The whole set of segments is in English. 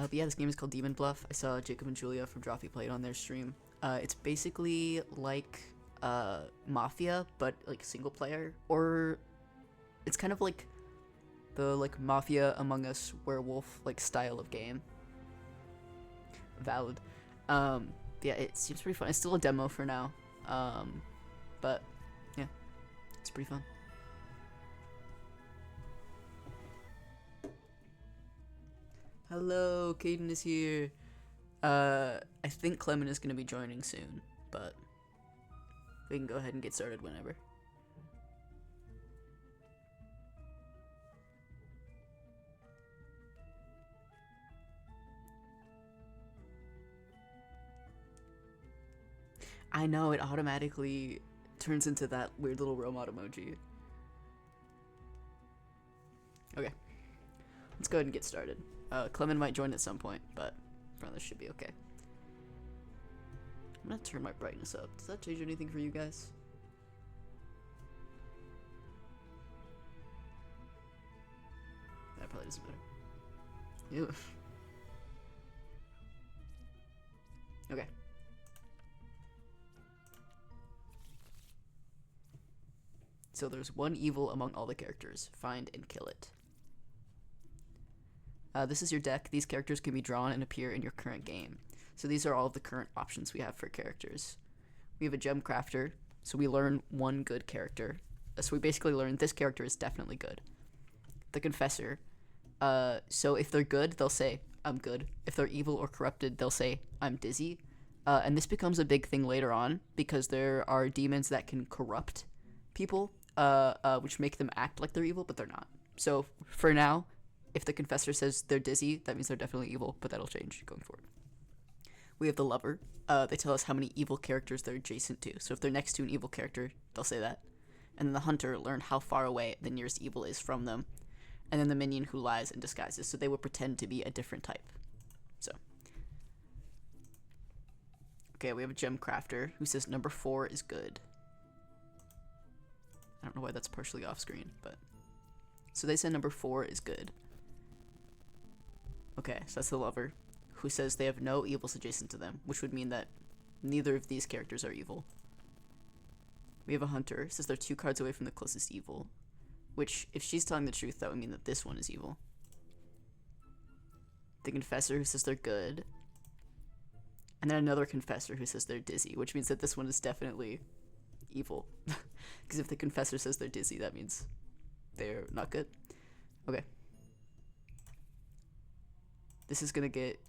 But yeah, this game is called Demon Bluff. I saw Jacob and Julia from Drophy play it on their stream. It's basically like Mafia, but like single player, or it's kind of like the Mafia Among Us Werewolf like style of game. Valid. Yeah, it seems pretty fun. It's still a demo for now, but yeah, it's pretty fun. Hello, Caden is here. I think Clement is gonna be joining soon, but we can go ahead and get started whenever. I know, it automatically turns into that weird little robot emoji. Okay, let's go ahead and get started. Clement might join at some point, but for now this should be okay. I'm gonna turn my brightness up. Does that change anything for you guys? That probably doesn't matter. Ew. Okay. So there's one evil among all the characters. Find and kill it. This is your deck. These characters can be drawn and appear in your current game. So these are all of the current options we have for characters. We have a gem crafter, so we learn one good character. So we basically learn this character is definitely good. The confessor. So if they're good, they'll say, I'm good. If they're evil or corrupted, they'll say, I'm dizzy. And this becomes a big thing later on, because there are demons that can corrupt people, which make them act like they're evil, but they're not. So for now, if the confessor says they're dizzy, that means they're definitely evil, but that'll change going forward. We have the lover. They tell us how many evil characters they're adjacent to. So if they're next to an evil character, they'll say that. And then the hunter learn how far away the nearest evil is from them. And then the minion who lies and disguises. So they will pretend to be a different type. So. Okay, we have a gem crafter who says number 4 is good. I don't know why that's partially off screen, but. So they said number 4 is good. Okay, so that's the lover, who says they have no evils adjacent to them, which would mean that neither of these characters are evil. We have a hunter, says they're 2 cards away from the closest evil, which, if she's telling the truth, that would mean that this one is evil. The confessor, who says they're good. And then another confessor who says they're dizzy, which means that this one is definitely evil. Because if the confessor says they're dizzy, that means they're not good. Okay. This is gonna get...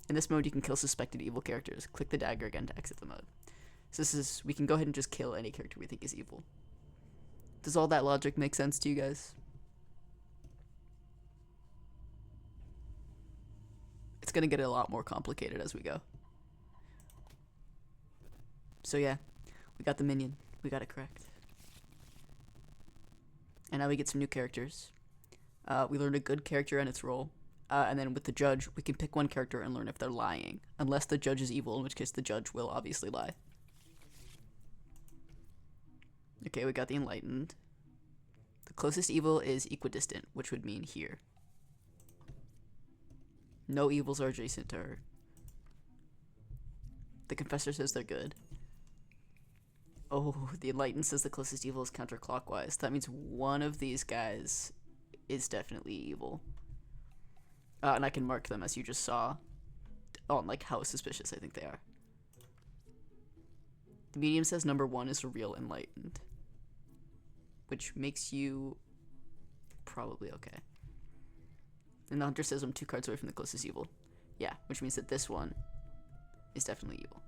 In this mode, you can kill suspected evil characters. Click the dagger again to exit the mode. So this is... We can go ahead and just kill any character we think is evil. Does all that logic make sense to you guys? It's gonna get a lot more complicated as we go. So yeah, we got the minion. We got it correct. And now we get some new characters. We learned a good character and its role. And then with the judge, we can pick one character and learn if they're lying. Unless the judge is evil, in which case the judge will obviously lie. Okay, we got the enlightened. The closest evil is equidistant, which would mean here. No evils are adjacent to her. The confessor says they're good. Oh, the enlightened says the closest evil is counterclockwise. That means one of these guys is definitely evil. And I can mark them as you just saw on like how suspicious I think they are. The medium says number 1 is a real enlightened, which makes you probably okay. And the hunter says I'm 2 cards away from the closest evil. Yeah, which means that this one is definitely evil.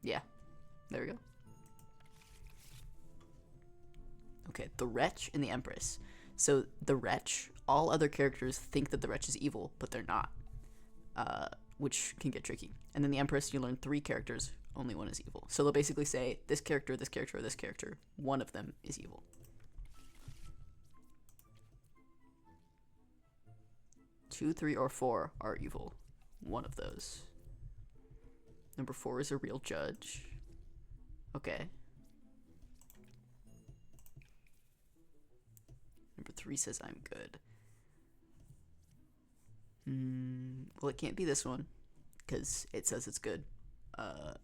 Yeah, there we go. Okay, the wretch and the empress. So the wretch, all other characters think that the wretch is evil, but they're not, which can get tricky. And then the empress, you learn 3 characters, only one is evil. So they'll basically say this character, this character, or this character, one of them is evil. 2, 3, or 4 are evil. One of those. Number 4 is a real judge. Okay. Number 3 says I'm good. Well, it can't be this one, because it says it's good. But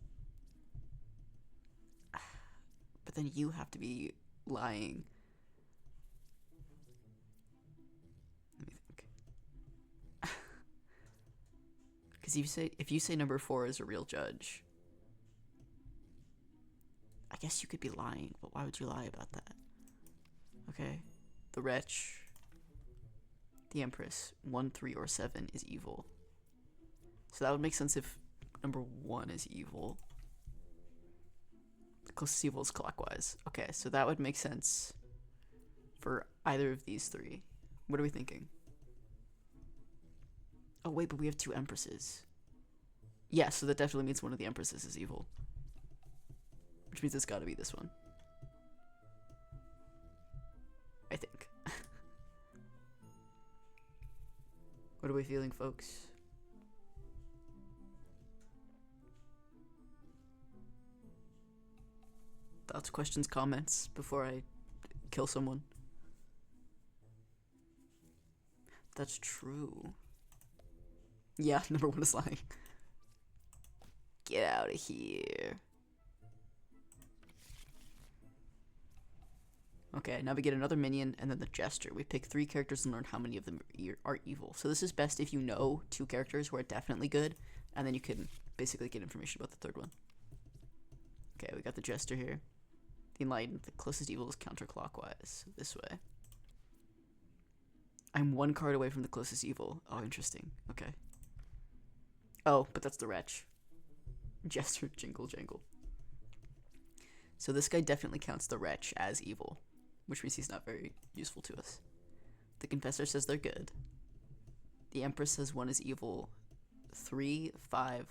then you have to be lying. Let me think. Because if you say number 4 is a real judge, I guess you could be lying, but why would you lie about that? Okay. The Wretch, the Empress, 1, 3, or 7 is evil. So that would make sense if number 1 is evil. The closest evil is clockwise. Okay, so that would make sense for either of these 3. What are we thinking? Oh wait, but we have 2 Empresses. Yeah, so that definitely means one of the Empresses is evil. Which means it's gotta be this one. I think. What are we feeling, folks? Thoughts, questions, comments before I kill someone? That's true. Yeah, number 1 is lying. Get out of here. Okay, now we get another minion and then the Jester. We pick 3 characters and learn how many of them are evil. So this is best if you know 2 characters who are definitely good, and then you can basically get information about the 3rd one. Okay, we got the Jester here. The Enlightened, the closest evil is counterclockwise, this way. I'm 1 card away from the closest evil. Oh, interesting. Okay. Oh, but that's the Wretch. Jester, jingle, jangle. So this guy definitely counts the Wretch as evil, which means he's not very useful to us. The Confessor says they're good. The Empress says 1 is evil. 3, 5,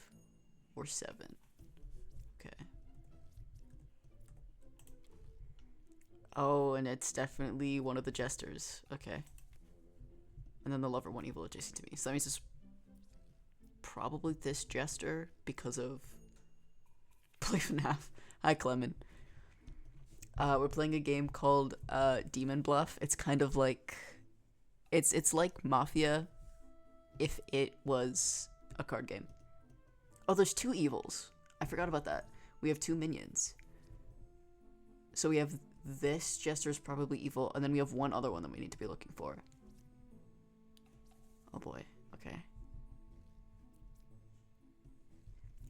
or 7. Okay. Oh, and it's definitely one of the Jesters. Okay. And then the Lover, 1 evil adjacent to me. So that means it's probably this Jester because of Play FNAF. Hi, Clement. We're playing a game called Demon Bluff. It's kind of like it's like Mafia if it was a card game. Oh, there's 2 evils. I forgot about that. We have 2 minions. So we have this Jester is probably evil, and then we have 1 other one that we need to be looking for. Oh boy. Okay.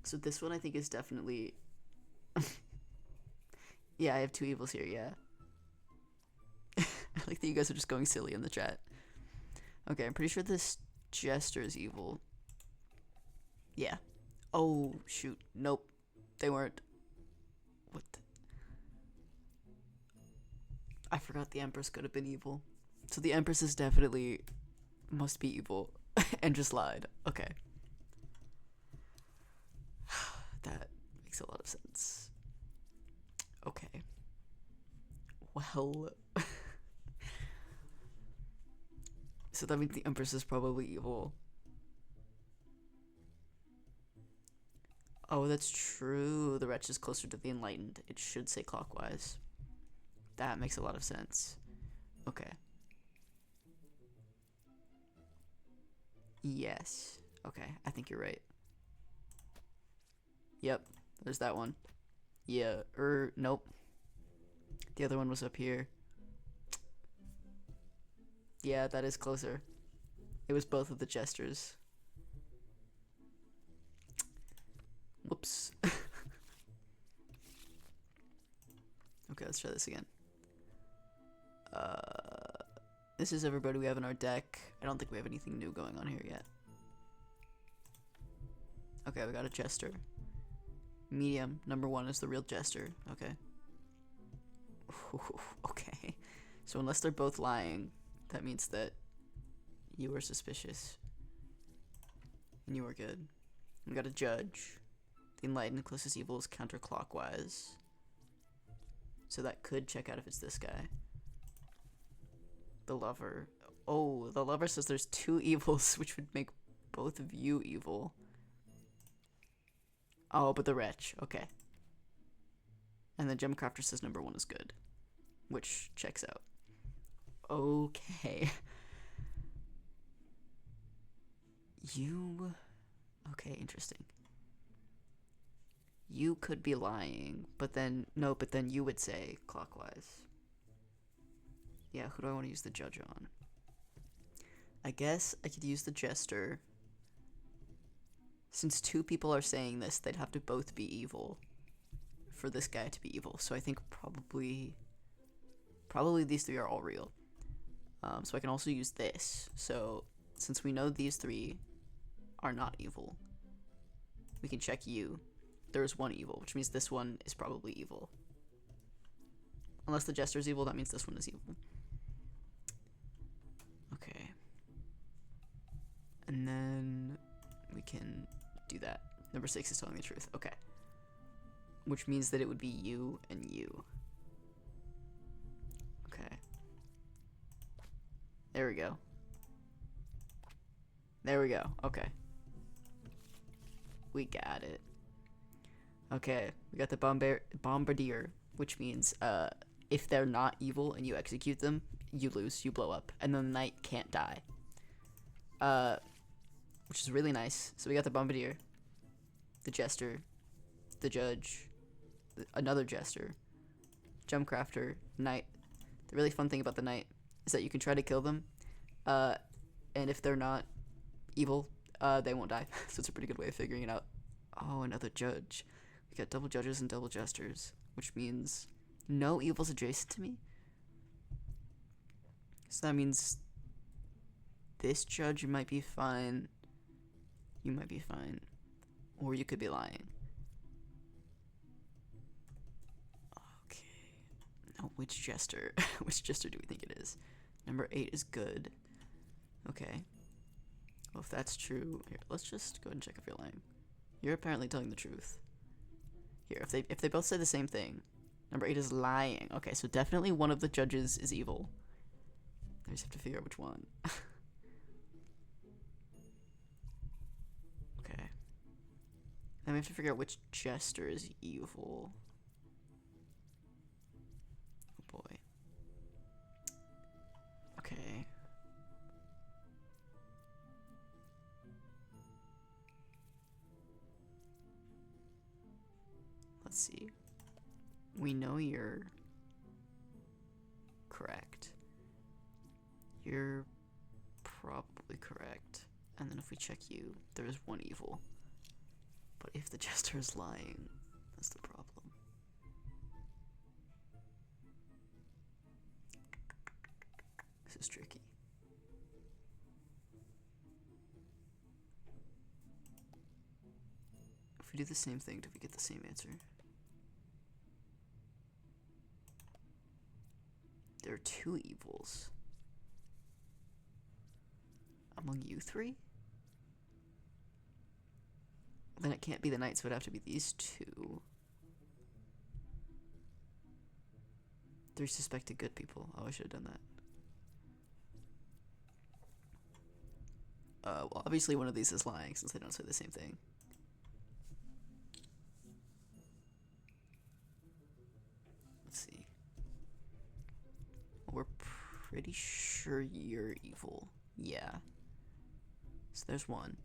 So this one I think is definitely yeah, I have 2 evils here, yeah. I like that you guys are just going silly in the chat. Okay, I'm pretty sure this Jester is evil. Yeah. Oh, shoot. Nope. They weren't. What the? I forgot the Empress could have been evil. So the Empress is definitely must be evil and just lied. Okay. That makes a lot of sense. Okay. Well. So that means the Empress is probably evil. Oh, that's true. The Wretch is closer to the Enlightened. It should say clockwise. That makes a lot of sense. Okay. Yes. Okay, I think you're right. Yep, there's that one. Yeah, nope. The other one was up here. Yeah, that is closer. It was both of the Jesters. Whoops. Okay, let's try this again. This is everybody we have in our deck. I don't think we have anything new going on here yet. Okay, we got a Jester. Medium, number 1 is the real Jester. Okay. Ooh, okay. So unless they're both lying, that means that you are suspicious. And you are good. We got a Judge. The Enlightened, closest evil is counterclockwise. So that could check out if it's this guy. The Lover. Oh, the Lover says there's 2 evils, which would make both of you evil. Oh, but the Wretch. Okay. And the Gemcrafter says number 1 is good, which checks out. Okay. You... Okay, interesting. You could be lying, but then... No, but then you would say clockwise. Yeah, who do I want to use the judge on? I guess I could use the jester. Since two people are saying this, they'd have to both be evil for this guy to be evil. So I think probably these three are all real. So I can also use this. So since we know these three are not evil, we can check you. There's one evil, which means this one is probably evil. Unless the jester's evil, that means this one is evil. Okay. And then we can do that. Number 6 is telling the truth. Okay. Which means that it would be you and you. Okay. There we go. There we go. Okay. We got it. Okay. We got the bombardier, which means if they're not evil and you execute them, you lose. You blow up. And then the knight can't die. Which is really nice. So we got the bombardier, the jester, the judge, another jester, gemcrafter, knight. The really fun thing about the knight is that you can try to kill them, and if they're not evil, they won't die. So it's a pretty good way of figuring it out. Oh, another judge. We got double judges and double jesters, which means no evil's adjacent to me. So that means this judge might be fine. You might be fine. Or you could be lying. Okay. Now, which jester? Which jester do we think it is? Number 8 is good. Okay. Well, if that's true, here, let's just go ahead and check if you're lying. You're apparently telling the truth. Here, if they both say the same thing. Number 8 is lying. Okay, so definitely one of the judges is evil. I just have to figure out which one. Okay. Then we have to figure out which jester is evil. Oh boy. Okay. Let's see. We know you're correct. You're probably correct. And then if we check you, there is one evil. But if the jester is lying, that's the problem. This is tricky. If we do the same thing, do we get the same answer? There are two evils. Among you three? Then it can't be the knight, so it'd have to be these two. 3 suspected good people. Oh, I should have done that. Well, obviously one of these is lying since they don't say the same thing. Let's see. Well, we're pretty sure you're evil. Yeah. So there's one.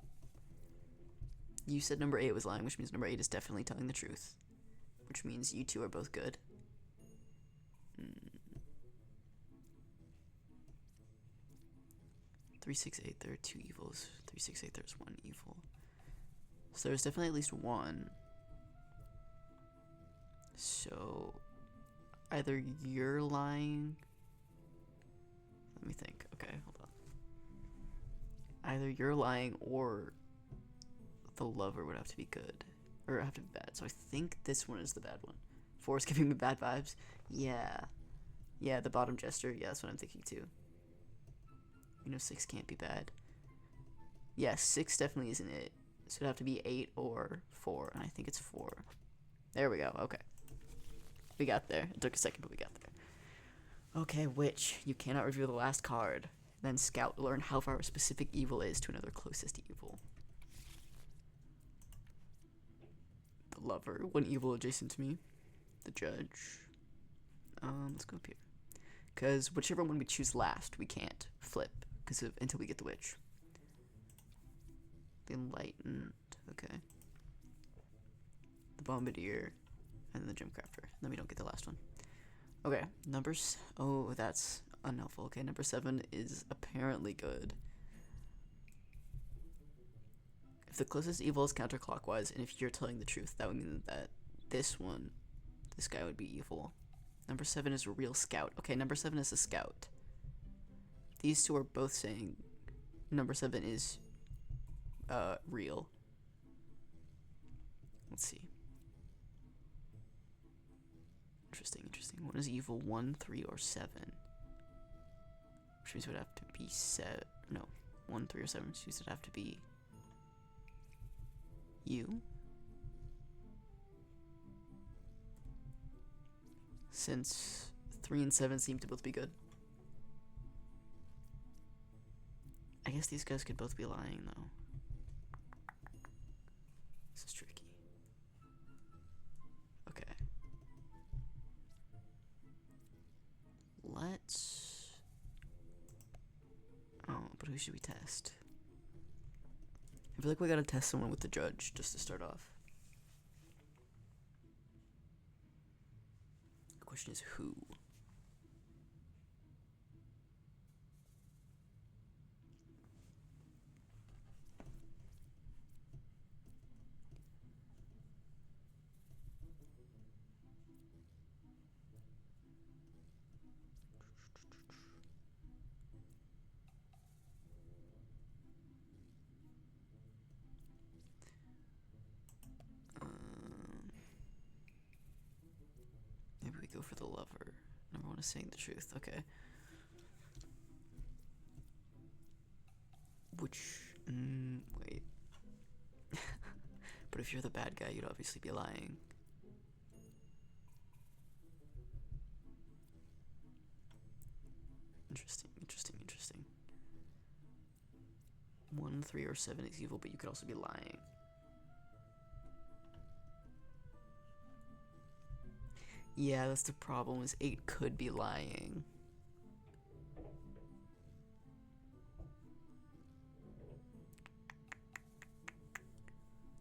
You said number 8 was lying, which means number 8 is definitely telling the truth. Which means you two are both good. 3, 6, 8, there are 2 evils. 3, 6, 8, there's 1 evil. So there's definitely at least one. So either you're lying. Let me think. Okay, hold on. Either you're lying or the lover would have to be good. Or have to be bad. So I think this one is the bad one. 4 is giving me bad vibes. Yeah. Yeah, the bottom jester. Yeah, that's what I'm thinking too. You know 6 can't be bad. Yeah, 6 definitely isn't it. So it'd have to be 8 or 4. And I think it's 4. There we go. Okay. We got there. It took a second, but we got there. Okay, witch. You cannot reveal the last card. Then scout. Learn how far a specific evil is to another closest evil. The lover. 1 evil adjacent to me. The judge. Let's go up here. Because whichever one we choose last, we can't flip until we get the witch. The enlightened, okay. The bombardier, and then the gem crafter. Then we don't get the last one. Okay, oh, that's unhelpful. Okay, number 7 is apparently good. If the closest evil is counterclockwise, and if you're telling the truth, that would mean that this guy would be evil. Number 7 is a real scout. Okay, number 7 is a scout. These two are both saying number 7 is real. Let's see. Interesting. One is evil, 1, 3, or 7. Which means it would have to be 1, 3, or 7. Which means it would have to be you. Since 3 and 7 seem to both be good. I guess these guys could both be lying, though. This is tricky. Okay. But who should we test? I feel like we gotta test someone with the judge, just to start off. The question is who? Maybe we go for the lover. Number 1 is saying the truth. Okay. Wait. But if you're the bad guy, you'd obviously be lying. Interesting. 1, 3, or 7 is evil, but you could also be lying. Yeah, that's the problem, is 8 could be lying.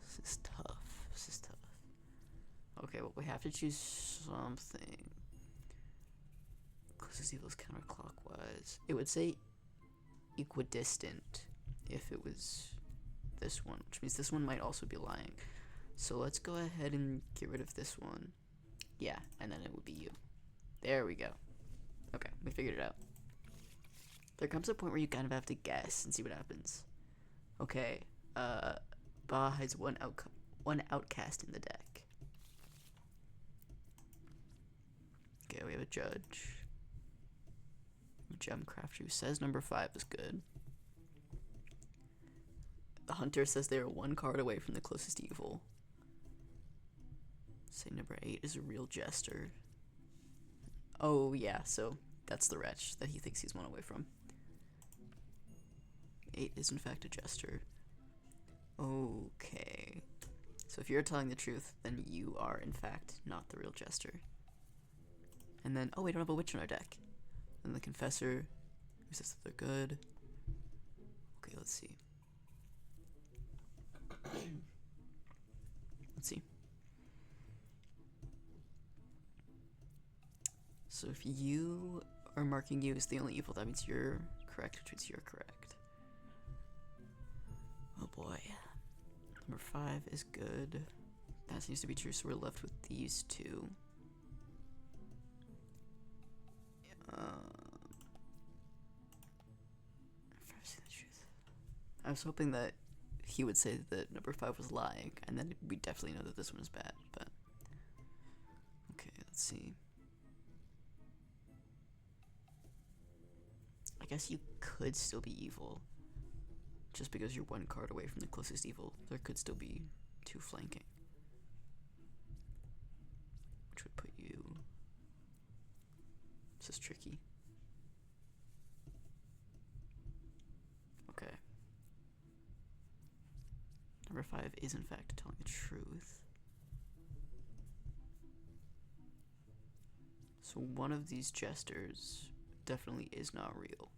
This is tough. Okay, well, we have to choose something. Closest evil is counterclockwise. It would say equidistant if it was this one, which means this one might also be lying. So let's go ahead and get rid of this one. Yeah, and then it would be you. There we go. Okay, we figured it out. There comes a point where you kind of have to guess and see what happens. Okay, Ba has one outcast in the deck. Okay, we have a judge. A gem crafter who says number 5 is good. The hunter says they are 1 card away from the closest evil. Say number 8 is a real jester. Oh yeah, so that's the wretch that he thinks he's 1 away from. 8 is in fact a jester. Okay. So if you're telling the truth, then you are in fact not the real jester. And then, oh, we don't have a witch in our deck. And the confessor, who says that they're good. Okay, let's see. Let's see. So if you are marking you as the only evil, that means you're correct, which means you're correct. Oh boy. Number 5 is good. That seems to be true, so we're left with these two. I was hoping that he would say that number 5 was lying, and then we definitely know that this one is bad, but... Okay, let's see. I guess you could still be evil. Just because you're 1 card away from the closest evil, there could still be 2 flanking. Which would put you... This is tricky. Okay. Number 5 is in fact telling the truth. So one of these jesters definitely is not real.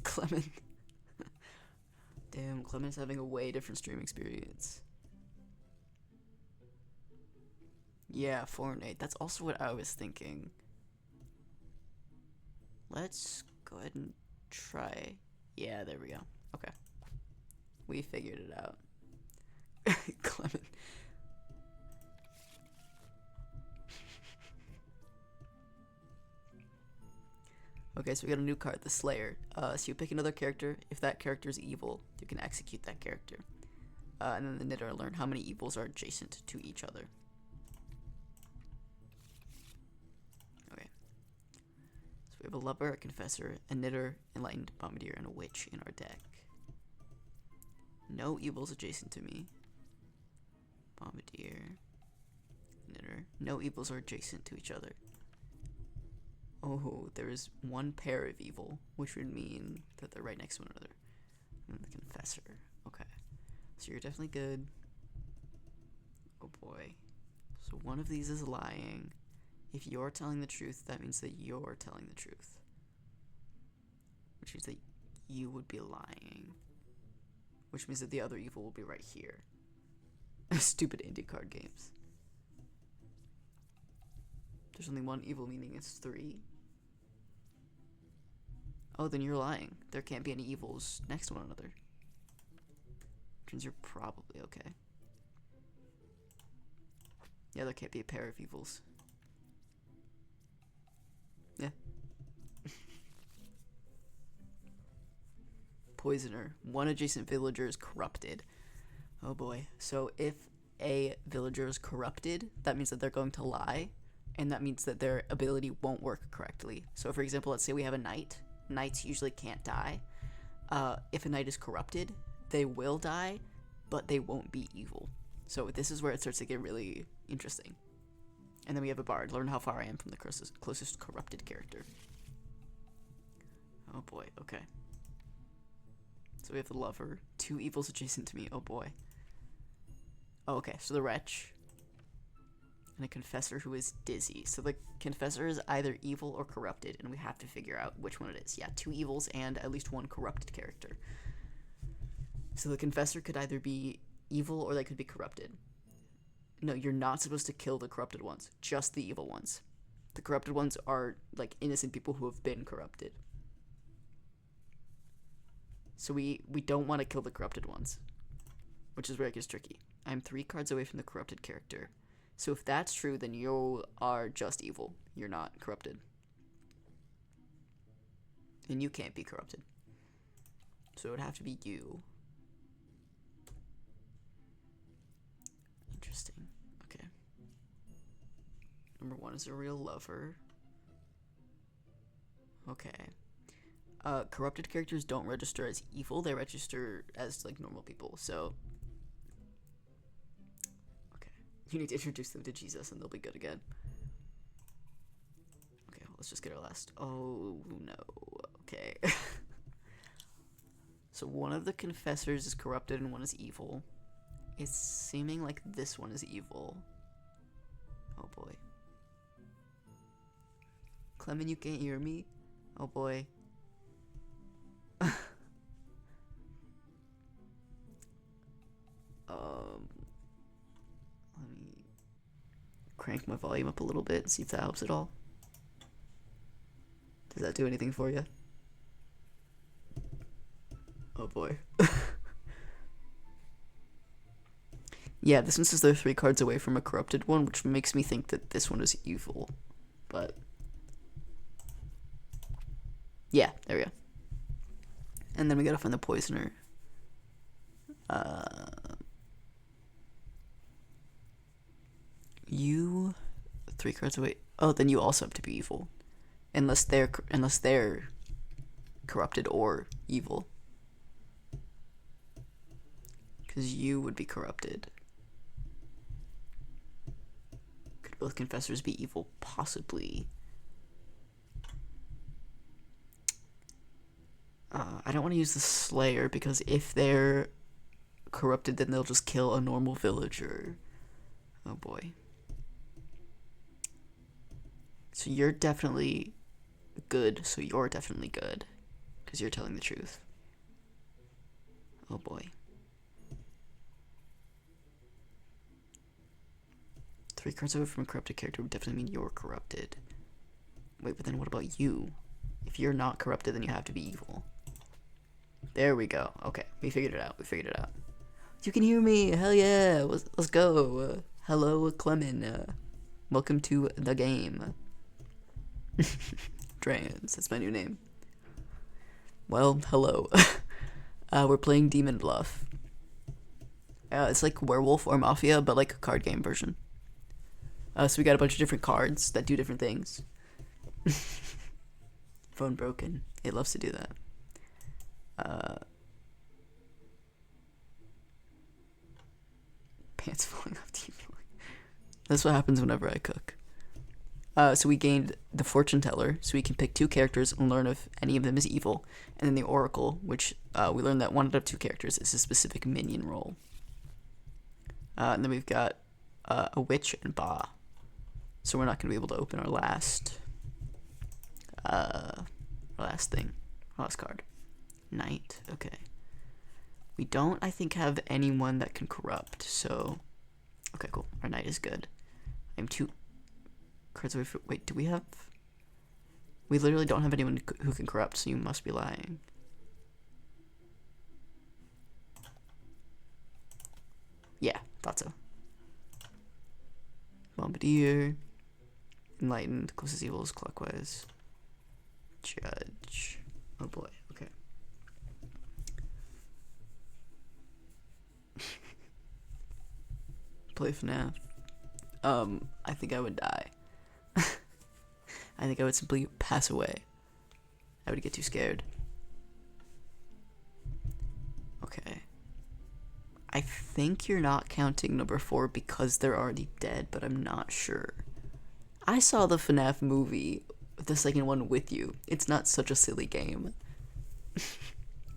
Clement. Damn, Clement's having a way different stream experience. Yeah, Fortnite. That's also what I was thinking. Let's go ahead and try. Yeah, there we go. Okay. We figured it out. Clement. Okay, so we got a new card, the Slayer. So you pick another character. If that character is evil, you can execute that character. And then the knitter learn how many evils are adjacent to each other. Okay. So we have a lover, a confessor, a knitter, enlightened, bombardier, and a witch in our deck. No evils adjacent to me. Bombardier, knitter. No evils are adjacent to each other. Oh, there is one pair of evil, which would mean that they're right next to one another. And the confessor. Okay. So you're definitely good. Oh boy. So one of these is lying. If you're telling the truth, that means that you're telling the truth. Which means that you would be lying. Which means that the other evil will be right here. Stupid indie card games. There's only one evil, meaning it's 3. Oh, then you're lying. There can't be any evils next to one another. Which means you're probably okay. Yeah, there can't be a pair of evils. Yeah. Poisoner. One adjacent villager is corrupted. Oh boy. So if a villager is corrupted, that means that they're going to lie, and that means that their ability won't work correctly. So for example, let's say we have a knight. Knights usually can't die. If a knight is corrupted, they will die, but they won't be evil. So this is where it starts to get really interesting. And then we have a bard. Learn how far I am from the closest corrupted character. Oh boy, okay. So we have the lover. 2 evils adjacent to me, oh boy. Oh, okay, so the wretch. And a confessor who is dizzy. So the confessor is either evil or corrupted, and we have to figure out which one it is. Yeah, 2 evils and at least 1 corrupted character. So the confessor could either be evil or they could be corrupted. No, you're not supposed to kill the corrupted ones, just the evil ones. The corrupted ones are like innocent people who have been corrupted. So we don't want to kill the corrupted ones, which is where it gets tricky. I'm 3 cards away from the corrupted character. So if that's true, then you are just evil. You're not corrupted. And you can't be corrupted. So it would have to be you. Interesting. Okay. Number 1 is a real lover. Okay. Corrupted characters don't register as evil. They register as, like, normal people. So you need to introduce them to Jesus and they'll be good again. Okay, well, let's just get our last. Oh, no. Okay. So one of the confessors is corrupted and one is evil. It's seeming like this one is evil. Oh, boy. Clement, you can't hear me? Oh, boy. Let me crank my volume up a little bit and see if that helps at all. Does that do anything for you? Oh boy. Yeah, this one says they're 3 cards away from a corrupted one, which makes me think that this one is evil. But yeah, there we go. And then we gotta find the poisoner. You 3 cards away. Oh, then you also have to be evil, unless they're corrupted or evil. Because you would be corrupted. Could both confessors be evil? Possibly. I don't want to use the Slayer because if they're corrupted, then they'll just kill a normal villager. Oh boy. So you're definitely good, so you're definitely good. Because you're telling the truth. Oh boy. 3 cards away from a corrupted character would definitely mean you're corrupted. Wait, but then what about you? If you're not corrupted, then you have to be evil. There we go. Okay, we figured it out. You can hear me. Hell yeah. Let's go. Hello, Clement. Welcome to the game. Drans. That's my new name. Well, hello. We're playing Demon Bluff. It's like Werewolf or Mafia, but like a card game version. So we got a bunch of different cards that do different things. Phone broken. It loves to do that. Pants falling off TV. That's what happens whenever I cook. So we gained the Fortune Teller, so we can pick 2 characters and learn if any of them is evil. And then the Oracle, which we learned that 1 out of 2 characters is a specific minion role. And then we've got a Witch and Ba. So we're not going to be able to open our last card. Knight. Okay. We don't, I think, have anyone that can corrupt, so... Okay, cool. Our Knight is good. I'm 2 cards away from... Wait, do we have... We literally don't have anyone who can corrupt, so you must be lying. Yeah, thought so. Bombardier. Enlightened. Closest evils clockwise. Judge. Oh boy, okay. Play FNAF. I think I would die. I think I would simply pass away. I would get too scared. Okay. I think you're not counting number 4 because they're already dead, but I'm not sure. I saw the FNAF movie, the second one, with you. It's not such a silly game.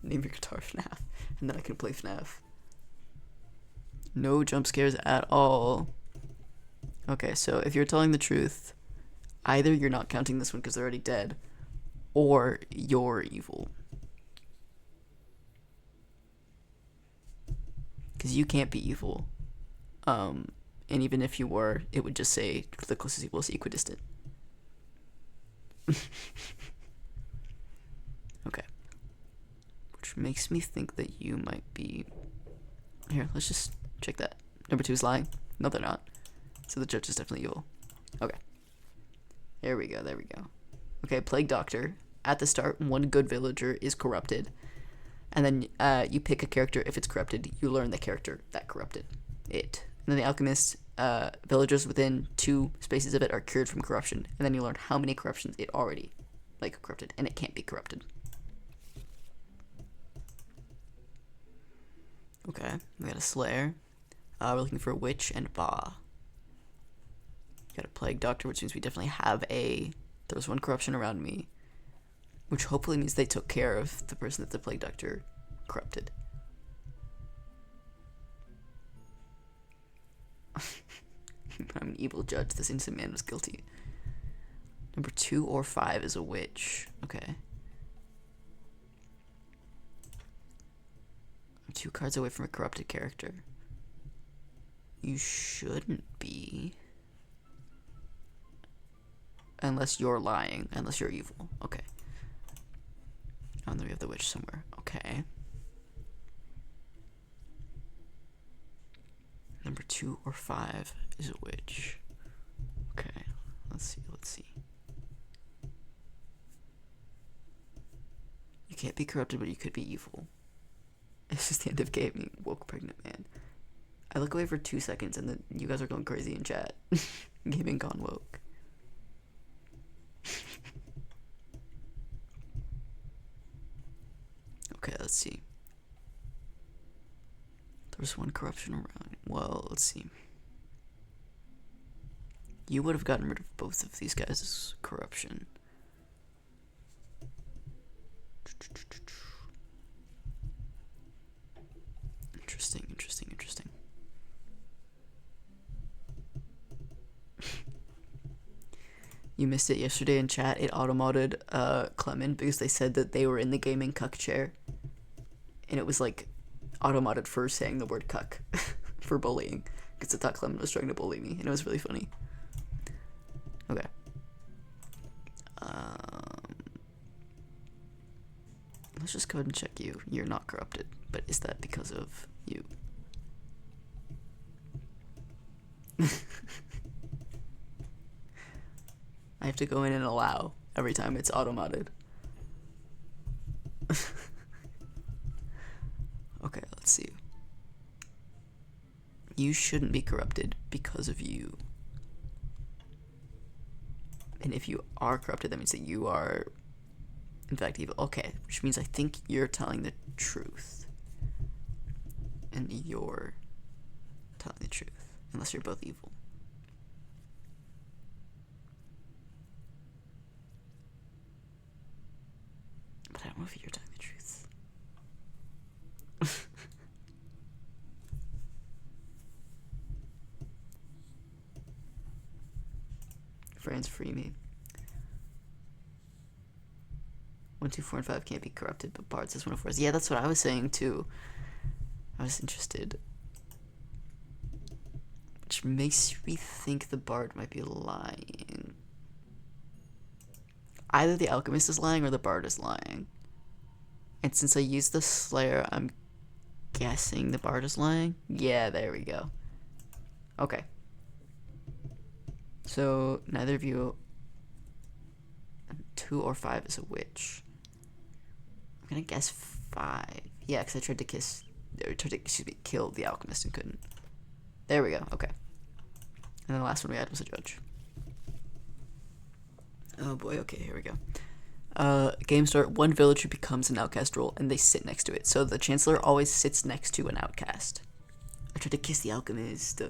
Name your guitar FNAF, and then I can play FNAF. No jump scares at all. Okay, so if you're telling the truth, either you're not counting this one because they're already dead, or you're evil. Because you can't be evil. And even if you were, it would just say the closest equal is equidistant. Okay. Which makes me think that you might be... Here, let's just check that. Number 2 is lying. No, they're not. So the judge is definitely evil. Okay. There we go, there we go. Okay, Plague Doctor. At the start, 1 good villager is corrupted. And then you pick a character. If it's corrupted, you learn the character that corrupted it. And then the Alchemist, villagers within 2 spaces of it are cured from corruption. And then you learn how many corruptions it already, corrupted. And it can't be corrupted. Okay, we got a Slayer. We're looking for a Witch and Ba. Got a Plague Doctor, which means we definitely have a... There's 1 corruption around me. Which hopefully means they took care of the person that the Plague Doctor corrupted. I'm an evil judge. This innocent man was guilty. Number 2 or 5 is a Witch. Okay. I'm 2 cards away from a corrupted character. You shouldn't be. Unless you're lying. Unless you're evil. Okay. Oh, and then we have the Witch somewhere. Okay. Number 2 or 5 is a Witch. Okay. Let's see. You can't be corrupted, but you could be evil. It's just the end of gaming. Woke pregnant man. I look away for 2 seconds and then you guys are going crazy in chat. Gaming gone woke. Okay, let's see. There's 1 corruption around. Well, let's see. You would have gotten rid of both of these guys' corruption. You missed it yesterday in chat. It auto-modded Clement because they said that they were in the gaming cuck chair. And it was like auto-modded for saying the word cuck for bullying. Because I thought Clement was trying to bully me. And it was really funny. Okay. Let's just go ahead and check you. You're not corrupted. But is that because of you? I have to go in and allow every time it's auto-modded. Okay, let's see. You shouldn't be corrupted because of you. And if you are corrupted, that means that you are, in fact, evil. Okay, which means I think you're telling the truth. And you're telling the truth. Unless you're both evil. But I don't know if you're telling the truth. Friends, free me. 1, 2, 4, and 5 can't be corrupted, but Bard says 1 of 4. Yeah, that's what I was saying too. I was interested. Which makes me think the Bard might be lying. Either the Alchemist is lying or the Bard is lying. And since I used the Slayer, I'm guessing the Bard is lying. Yeah, there we go. Okay. So, neither of you... 2 or 5 is a witch. I'm gonna guess 5. Yeah, because I tried to kill the Alchemist and couldn't. There we go, okay. And then the last one we had was a judge. Oh boy, okay, here we go. Game start, one villager becomes an outcast role, and they sit next to it. So the Chancellor always sits next to an outcast. I tried to kiss the Alchemist.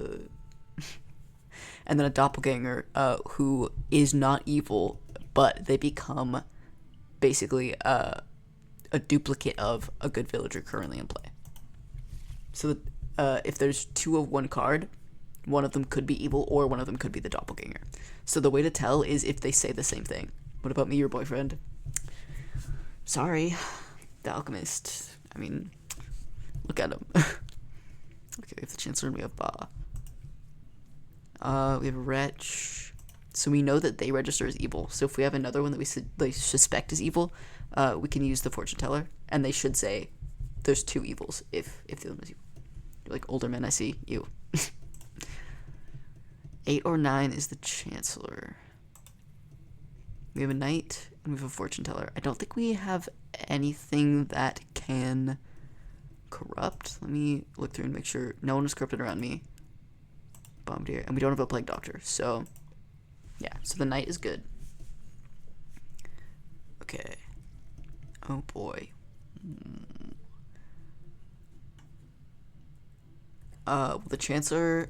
And then a doppelganger, who is not evil, but they become basically a duplicate of a good villager currently in play. So if there's 2 of one card, one of them could be evil or one of them could be the doppelganger. So the way to tell is if they say the same thing. What about me, your boyfriend? Sorry, the Alchemist. I mean, look at him. Okay, we have the Chancellor and we have Ba. We have Wretch. So we know that they register as evil. So if we have another one that we suspect is evil, we can use the Fortune Teller, and they should say there's 2 evils if the other one is evil. You're like, older men, I see you. 8 or 9 is the Chancellor. We have a Knight, and we have a Fortune Teller. I don't think we have anything that can corrupt. Let me look through and make sure no one is corrupted around me. Bombardier, and we don't have a Plague Doctor, so yeah, so the Knight is good. Okay. Oh boy. Well, the Chancellor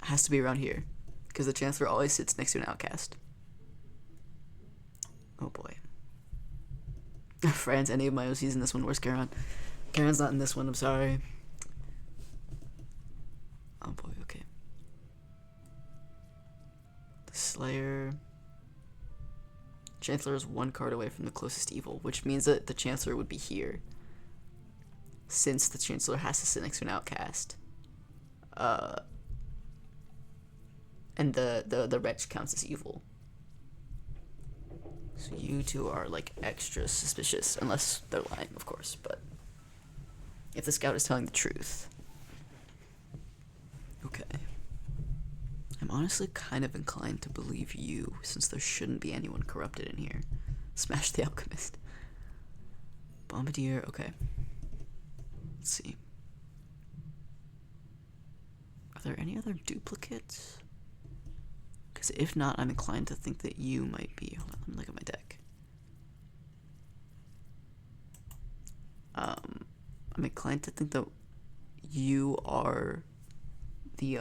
has to be around here, because the Chancellor always sits next to an outcast. Oh boy. Fran's any of my OCs in this one. Where's Karen? Karen's not in this one, I'm sorry. Oh boy, okay. The Slayer. Chancellor is 1 card away from the closest evil, which means that the Chancellor would be here. Since the Chancellor has to sit next to an outcast. And the Wretch counts as evil. So you 2 are like extra suspicious, unless they're lying, of course, but if the Scout is telling the truth. Okay. I'm honestly kind of inclined to believe you, since there shouldn't be anyone corrupted in here. Smash the Alchemist. Bombardier, okay. Let's see. Are there any other duplicates? Because if not, I'm inclined to think that you might be. Hold on, let me look at my deck. I'm inclined to think that you are the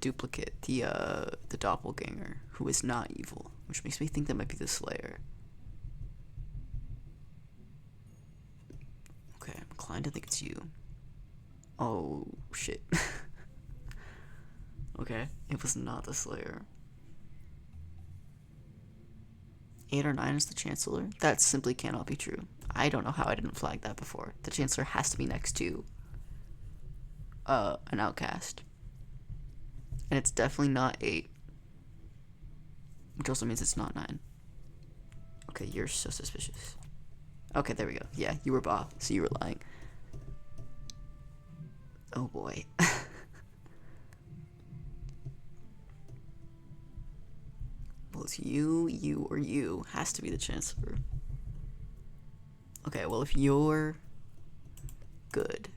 duplicate, the doppelganger, who is not evil, which makes me think that might be the Slayer. Okay, I'm inclined to think it's you. Oh shit. Okay. It was not the Slayer. 8 or 9 is the Chancellor? That simply cannot be true. I don't know how I didn't flag that before. The Chancellor has to be next to an outcast. And it's definitely not 8. Which also means it's not 9. Okay, you're so suspicious. Okay, there we go. Yeah, you were Ba, so you were lying. Oh boy. Well, it's you, or you. Has to be the Chancellor. Okay, well, if you're good,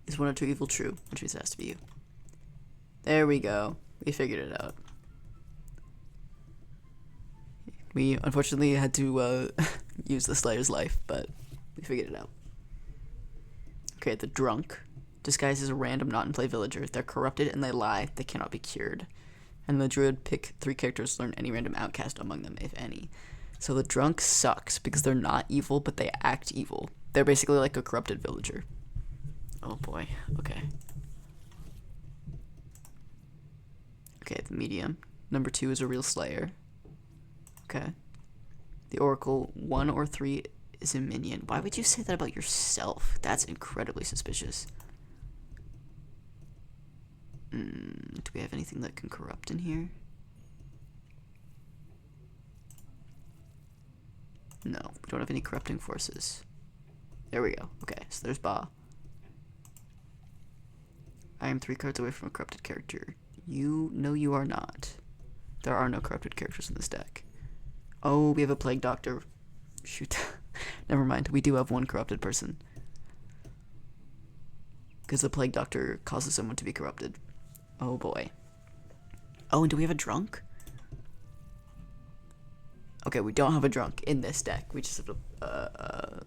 is 1 or 2 evil true? Which means it has to be you. There we go. We figured it out. We unfortunately had to use the Slayer's life, but we figured it out. Okay, the Drunk disguised as a random not-in-play villager. They're corrupted and they lie. They cannot be cured. And the Druid pick 3 characters to learn any random outcast among them, if any. So the Drunk sucks because they're not evil, but they act evil. They're basically like a corrupted villager. Oh boy, okay. Okay, the Medium. Number 2 is a real Slayer. Okay. The Oracle, 1 or 3 is a minion. Why would you say that about yourself? That's incredibly suspicious. Do we have anything that can corrupt in here? No, we don't have any corrupting forces. There we go. Okay, so there's Ba. I am 3 cards away from a corrupted character. No, you are not. There are no corrupted characters in this deck. Oh, we have a Plague Doctor. Shoot. Never mind. We do have 1 corrupted person. Because the Plague Doctor causes someone to be corrupted. Oh boy. Oh, and do we have a Drunk? Okay, we don't have a Drunk in this deck. We just have a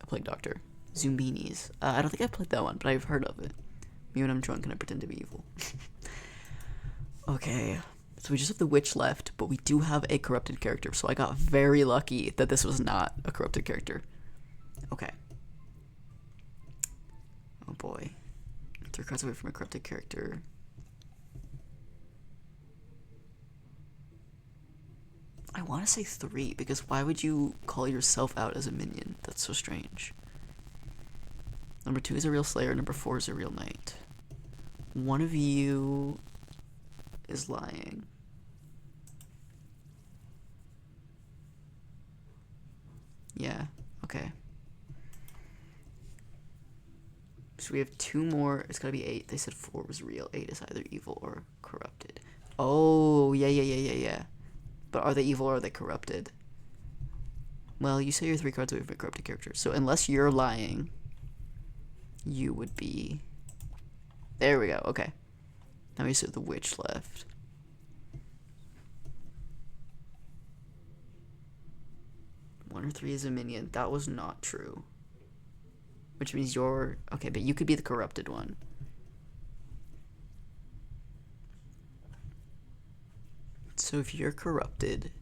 Plague Doctor. Zumbinis. I don't think I've played that one, but I've heard of it. Me when I'm drunk and I pretend to be evil. Okay. So we just have the Witch left, but we do have a corrupted character, so I got very lucky that this was not a corrupted character. Okay. Oh boy. 3 cards away from a corrupted character. I want to say 3, because why would you call yourself out as a minion? That's so strange. Number 2 is a real Slayer, number 4 is a real Knight. One of you is lying. Yeah, okay. So we have 2 more. It's gotta be 8. They said 4 was real. 8 is either evil or corrupted. Oh, yeah. But are they evil or are they corrupted? Well, you say you're 3 cards away from a corrupted character. So unless you're lying, you would be... There we go, okay. Now we just have the Witch left. One or 3 is a minion. That was not true. Which means you're... Okay, but you could be the corrupted one. So if you're corrupted...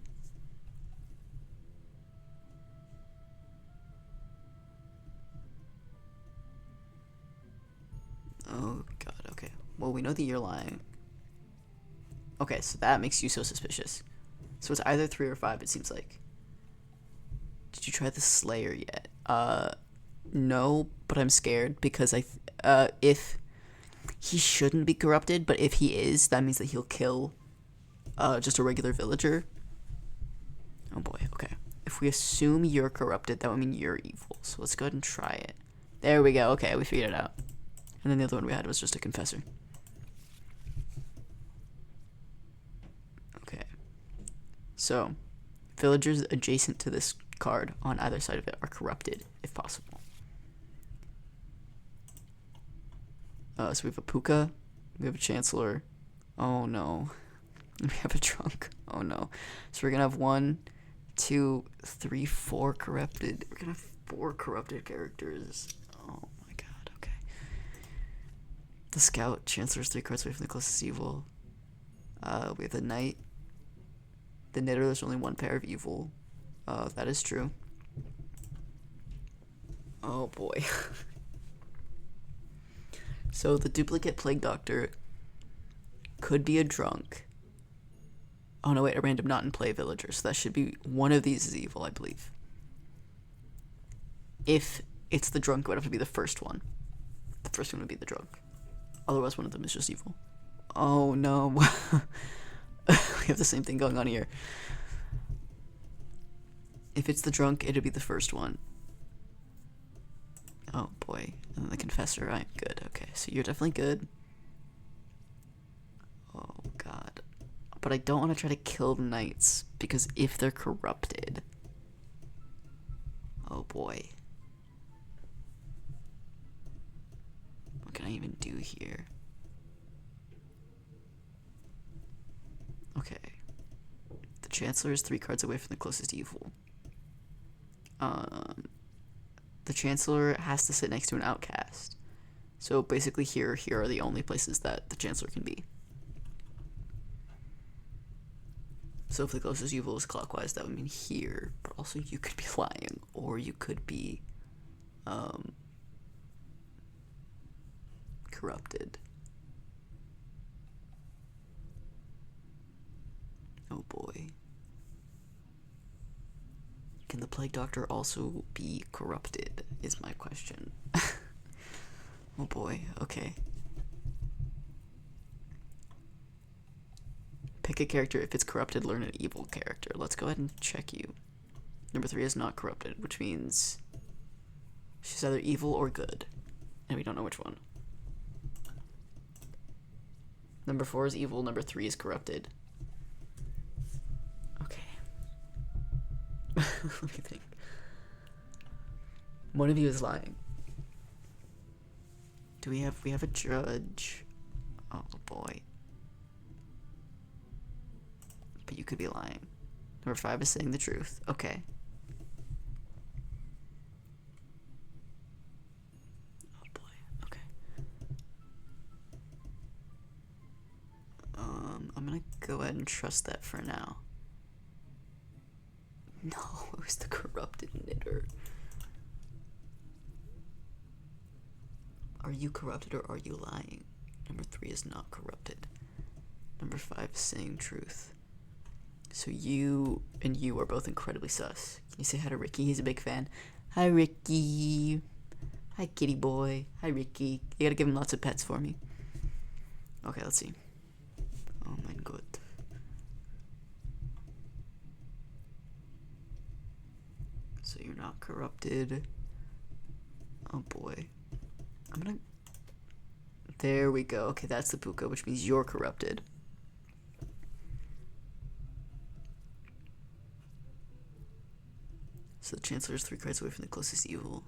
Oh god, okay. Well, we know that you're lying. Okay, so that makes you so suspicious. So it's either 3 or 5, it seems like. Did you try the Slayer yet? No, but I'm scared because if he shouldn't be corrupted, but if he is, that means that he'll kill just a regular villager. Oh boy, okay. If we assume you're corrupted, that would mean you're evil. So let's go ahead and try it. There we go. Okay, we figured it out. And then the other one we had was just a confessor. Okay. So, villagers adjacent to this card on either side of it are corrupted, if possible. So we have a Puka, we have a Chancellor. Oh no. We have a Drunk. Oh no. So we're gonna have 1, 2, 3, 4 corrupted. We're gonna have 4 corrupted characters. Oh my god, okay. The Scout, Chancellor's 3 cards away from the closest evil. We have the Knight. The Knitter, there's only 1 pair of evil. That is true. Oh boy. So the duplicate Plague Doctor could be a drunk. Oh no, wait, a random not in play villager. So that should be one of these is evil, I believe. If it's the drunk, it would have to be the first one. The first one would be the drunk. Otherwise, one of them is just evil. Oh no. We have the same thing going on here. If it's the drunk, it'd be the first one. Oh boy. And then the confessor, right? Good. Okay, so you're definitely good. Oh god. But I don't want to try to kill the knights, because if they're corrupted... Oh boy. What can I even do here? Okay. The Chancellor is 3 cards away from the closest evil. The Chancellor has to sit next to an outcast. So basically here are the only places that the Chancellor can be. So if the closest evil is clockwise, that would mean here. But also you could be lying, or you could be corrupted. Oh boy. Can the Plague Doctor also be corrupted, is my question. Oh boy, okay. Pick a character. If it's corrupted, learn an evil character. Let's go ahead and check you. Number 3 is not corrupted, which means she's either evil or good. And we don't know which one. Number 4 is evil, number 3 is corrupted. Let me think. One of you is lying. Do we have a judge? Oh boy. But you could be lying. Number 5 is saying the truth. Okay. Oh boy. Okay. I'm gonna go ahead and trust that for now. No, it was the corrupted knitter. Are you corrupted or are you lying? Number 3 is not corrupted. Number 5 is saying truth. So you and you are both incredibly sus. Can you say hi to Ricky? He's a big fan. Hi, Ricky. Hi, kitty boy. Hi, Ricky. You gotta give him lots of pets for me. Okay, let's see. Oh my god. So you're not corrupted. Oh boy. I'm gonna... There we go. Okay, that's the puka, which means you're corrupted. So the Chancellor is 3 cards away from the closest evil.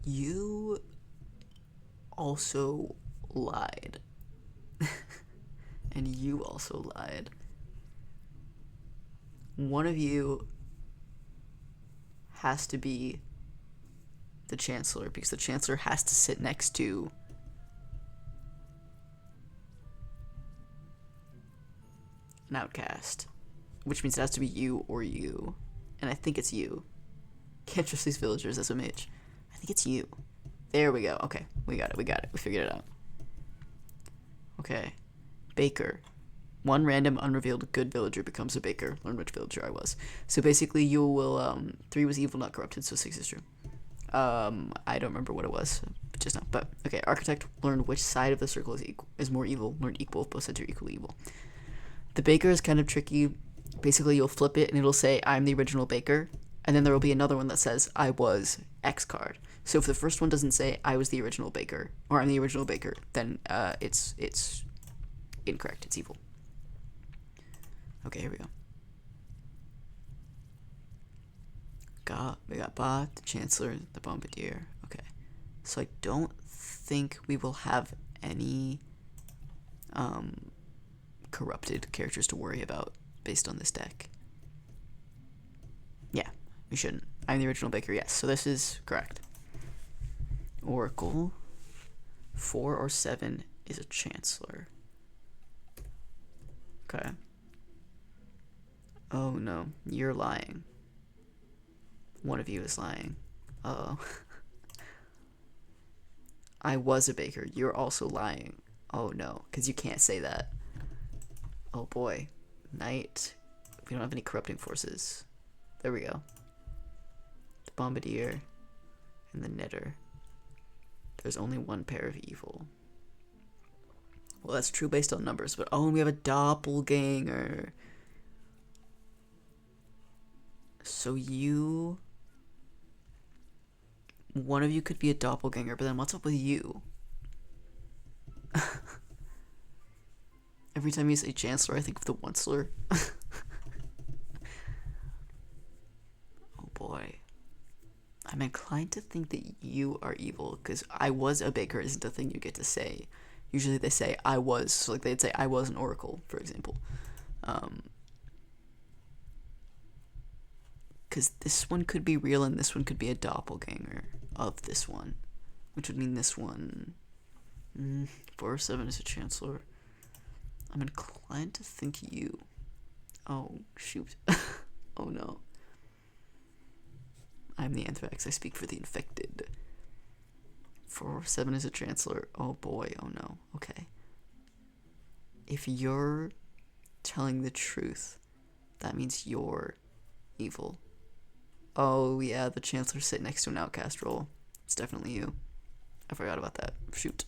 You also lied. And you also lied. One of you has to be the Chancellor, because the Chancellor has to sit next to an outcast, which means it has to be you or you, and I think it's you. Can't trust these villagers as a mage. I think it's you. There we go. Okay, we got it, we figured it out. Okay, Baker. 1 random unrevealed good villager becomes a baker. Learn which villager I was. So basically you will, 3 was evil, not corrupted, so 6 is true. I don't remember what it was, just now. But, okay, Architect, learn which side of the circle is more evil. Learn equal if both sides are equally evil. The baker is kind of tricky. Basically, you'll flip it and it'll say, I'm the original baker. And then there will be another one that says, I was X card. So if the first one doesn't say, I was the original baker, or I'm the original baker, then, it's incorrect. It's evil. Okay, here we go. We got Bot, the Chancellor, the Bombardier. Okay. So I don't think we will have any corrupted characters to worry about based on this deck. Yeah, we shouldn't. I'm the original baker, yes. So this is correct. Oracle. 4 or 7 is a Chancellor. Okay. Oh no, you're lying. One of you is lying. Uh-oh. I was a baker. You're also lying. Oh no, because you can't say that. Oh boy. Knight. We don't have any corrupting forces. There we go. The Bombardier and the Knitter. There's only one pair of evil. Well, that's true based on numbers, but oh, and we have a doppelganger. So you... One of you could be a doppelganger, but then what's up with you? Every time you say Chancellor, I think of the Onceler. Oh boy. I'm inclined to think that you are evil, because I was a baker isn't a thing you get to say. Usually they say I was, so like they'd say I was an oracle, for example. Because this one could be real and this one could be a doppelganger of this one, which would mean this one... 407 is a Chancellor. I'm inclined to think you. Oh, shoot. Oh no. I'm the Anthrax. I speak for the infected. 407 is a Chancellor. Oh boy. Oh no. Okay. If you're telling the truth, that means you're evil. Oh yeah, the Chancellor sit next to an outcast role. It's definitely you. I forgot about that. Shoot.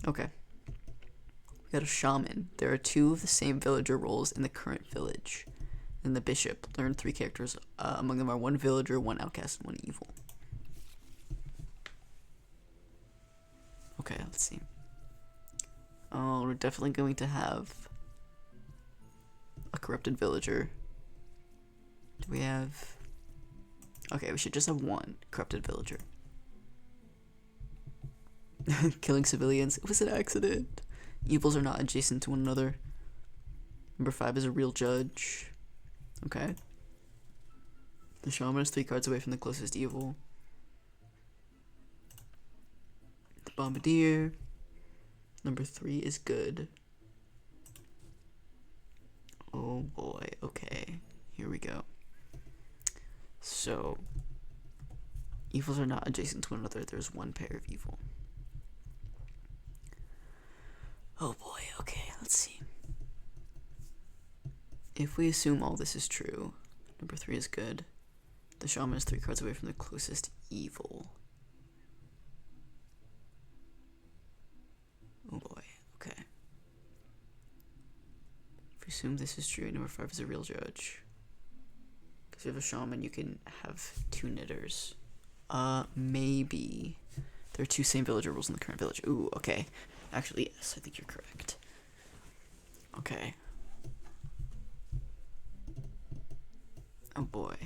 Okay. We got a Shaman. There are 2 of the same villager roles in the current village. And the Bishop. Learn 3 characters. Among them are 1 villager, 1 outcast, and 1 evil. Okay, let's see. Oh, we're definitely going to have a corrupted villager. Do we have... Okay, we should just have 1 corrupted villager. Killing civilians. It was an accident. Evils are not adjacent to one another. Number 5 is a real judge. Okay. The Shaman is 3 cards away from the closest evil. The Bombardier. Number 3 is good. Oh boy. Okay. Here we go. So, evils are not adjacent to one another. There's 1 pair of evil. Oh boy, okay, let's see. If we assume all this is true, number 3 is good. The Shaman is 3 cards away from the closest evil. Oh boy, okay. If we assume this is true, number 5 is a real judge. Because if you have a Shaman, you can have 2 knitters. Maybe. There are 2 same villager rules in the current village. Ooh, okay. Actually, yes, I think you're correct. Okay. Oh boy.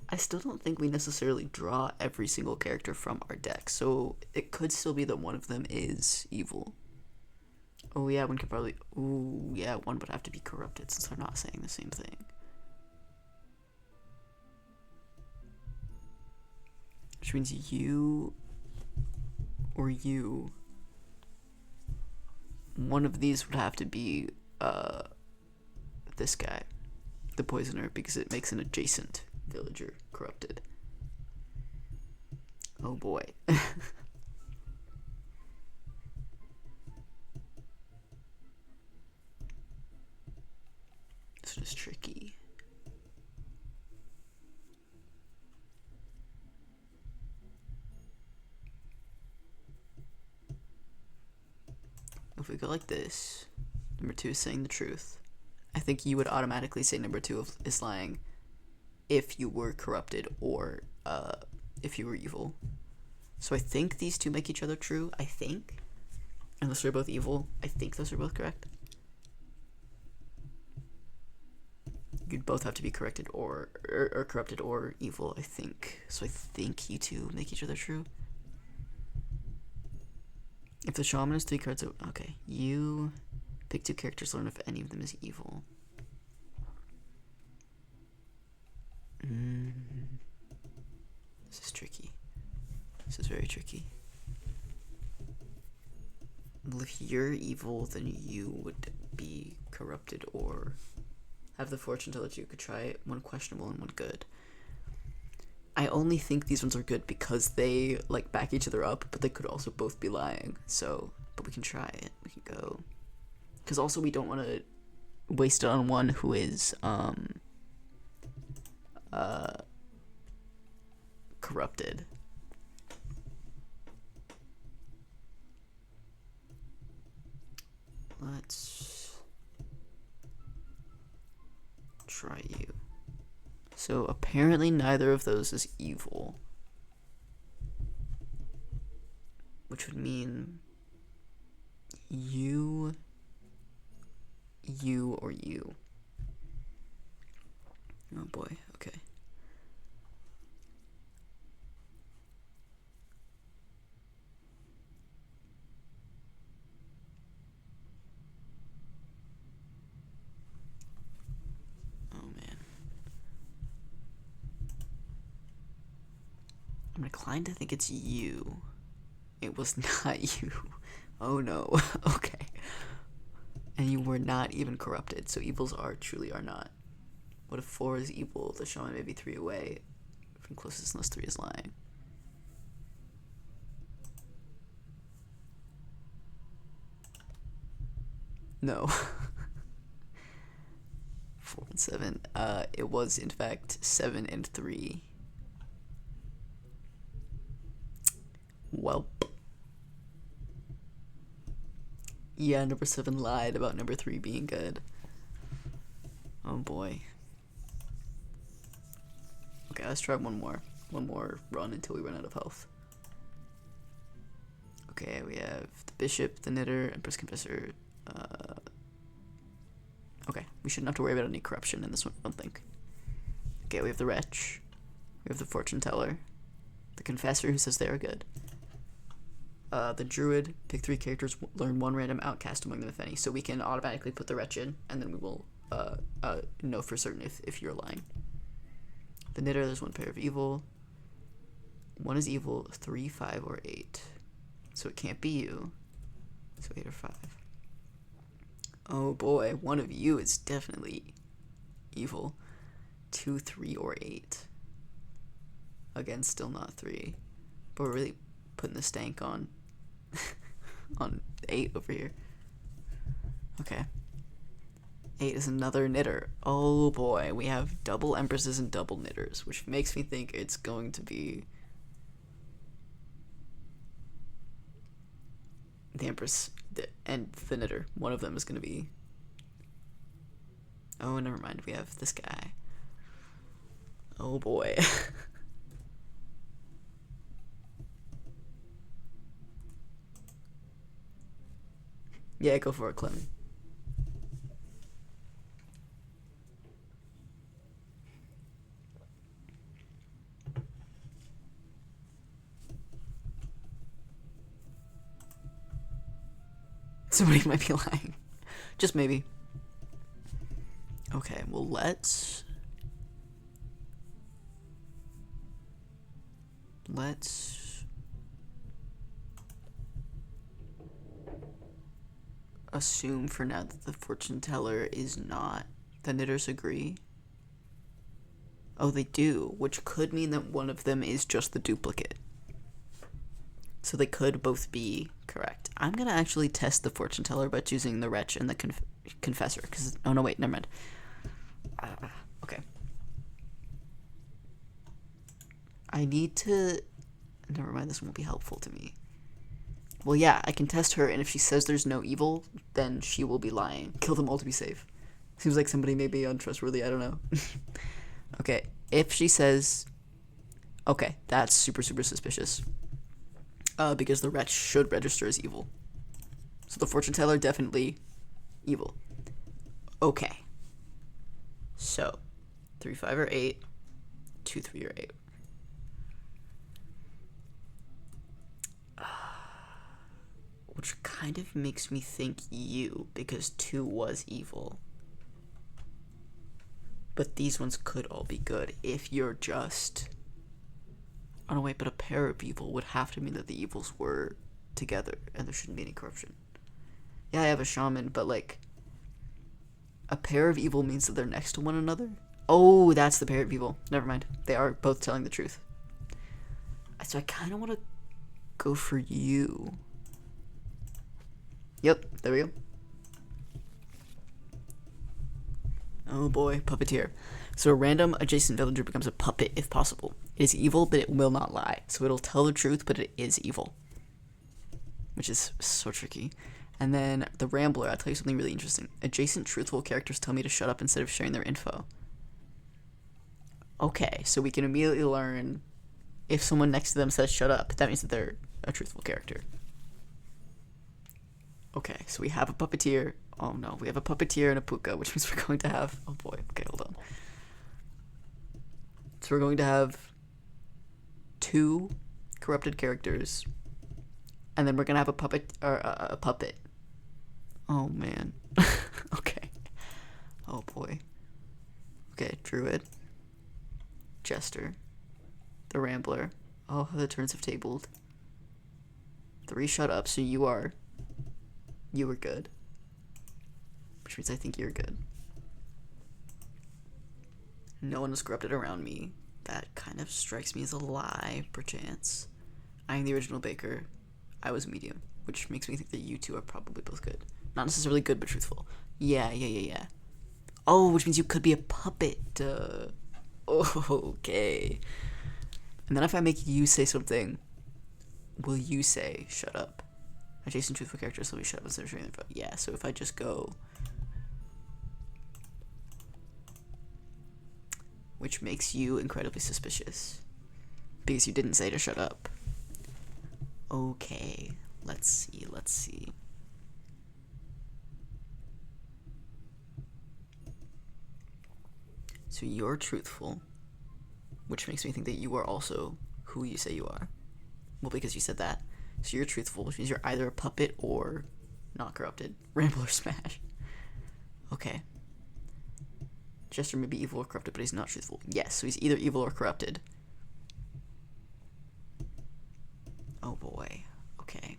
I still don't think we necessarily draw every single character from our deck, so it could still be that one of them is evil. Oh yeah, one could probably... Ooh, yeah, one would have to be corrupted since they're not saying the same thing. Which means you... or you... One of these would have to be this guy, the Poisoner, because it makes an adjacent villager corrupted. Oh boy. This is tricky. If we go like this, number 2 is saying the truth. I think you would automatically say number 2 is lying if you were corrupted or if you were evil. So I think these 2 make each other true, I think. Unless they're both evil, I think those are both correct. You'd both have to be corrected or corrupted or evil, I think. So I think you 2 make each other true. If the Shaman is 3 cards... Okay, you pick 2 characters, learn if any of them is evil. This is tricky. This is very tricky. Well, if you're evil, then you would be corrupted or have the fortune to let you could try one questionable and one good. I only think these ones are good because they like back each other up, but they could also both be lying. So, but we can try it. We can go. Because also we don't want to waste it on one who is corrupted. Let's try you. So apparently neither of those is evil, which would mean you, or you. Oh boy, okay. I'm inclined to think it's you. It was not you. Oh no. Okay. And you were not even corrupted, so evils truly are not. What if 4 is evil? The shaman may be 3 away from closest unless 3 is lying. No. 4 and 7. It was in fact 7 and 3. Welp. Yeah, number 7 lied about number 3 being good. Oh boy. Okay, let's try one more. One more run until we run out of health. Okay, we have the Bishop, the Knitter, Empress Confessor. Okay, we shouldn't have to worry about any corruption in this one, I don't think. Okay, we have the Wretch. We have the Fortune Teller. The Confessor, who says they are good. The Druid, pick 3 characters, learn 1 random outcast among them if any. So we can automatically put the Wretch in, and then we will know for certain if you're lying. The Knitter, there's 1 pair of evil. 1 is evil, 3, 5, or 8. So it can't be you. So 8 or 5. Oh boy, 1 of you is definitely evil. 2, 3, or 8. Again, still not 3. But we're really putting the stank on on 8 over here. Okay. 8 is another Knitter. Oh boy, we have double Empresses and double Knitters, which makes me think it's going to be the Empress and the Knitter. One of them is going to be... Oh, never mind. We have this guy. Oh boy. Yeah, go for it, Clem. Somebody might be lying. Just maybe. Okay, well, let's assume for now that the Fortune Teller is not. The Knitters agree. Oh, they do, which could mean that one of them is just the duplicate. So they could both be correct. I'm gonna actually test the Fortune Teller by choosing the Wretch and the Confessor, because... Oh, no, wait, never mind. Okay. I need to... Never mind, this won't be helpful to me. Well, yeah, I can test her, and if she says there's no evil, then she will be lying. Kill them all to be safe. Seems like somebody may be untrustworthy, I don't know. Okay, if she says... Okay, that's super, super suspicious. Because the Wretch should register as evil. So the Fortune Teller, definitely evil. Okay. So, 3, 5, or 8. 2, 3, or 8. Which kind of makes me think you, because 2 was evil. But these ones could all be good if you're just... Oh no, wait, but a pair of evil would have to mean that the evils were together, and there shouldn't be any corruption. Yeah, I have a shaman, but like... A pair of evil means that they're next to one another? Oh, that's the pair of evil. Never mind. They are both telling the truth. So I kind of want to go for you. Yep, there we go. Oh boy, puppeteer. So a random adjacent villager becomes a puppet if possible. It is evil, but it will not lie. So it'll tell the truth, but it is evil. Which is so tricky. And then the Rambler, I'll tell you something really interesting. Adjacent truthful characters tell me to shut up instead of sharing their info. Okay, so we can immediately learn if someone next to them says shut up, that means that they're a truthful character. Okay, so we have a puppeteer. Oh no, we have a puppeteer and a puka, which means we're going to have... Oh boy, okay, hold on. So we're going to have 2 corrupted characters, and then we're going to have a puppet, or a puppet. Oh man. Okay. Oh boy. Okay, Druid. Jester. The Rambler. Oh, the turns have tabled. 3 shut up, so you were good. Which means I think you're good. No one was corrupted around me. That kind of strikes me as a lie, perchance. I am the original baker. I was medium, which makes me think that you two are probably both good. Not necessarily good, but truthful. Yeah. Oh, which means you could be a puppet. Okay. And then if I make you say something, will you say shut up? Adjacent truthful characters will be shut up instead of sharing their info. Yeah, so if I just go... Which makes you incredibly suspicious. Because you didn't say to shut up. Okay, let's see. So you're truthful, which makes me think that you are also who you say you are. Well, because you said that. So you're truthful, which means you're either a puppet or not corrupted. Ramble or smash. Okay. Jester may be evil or corrupted, but he's not truthful. Yes, so he's either evil or corrupted. Oh boy. Okay.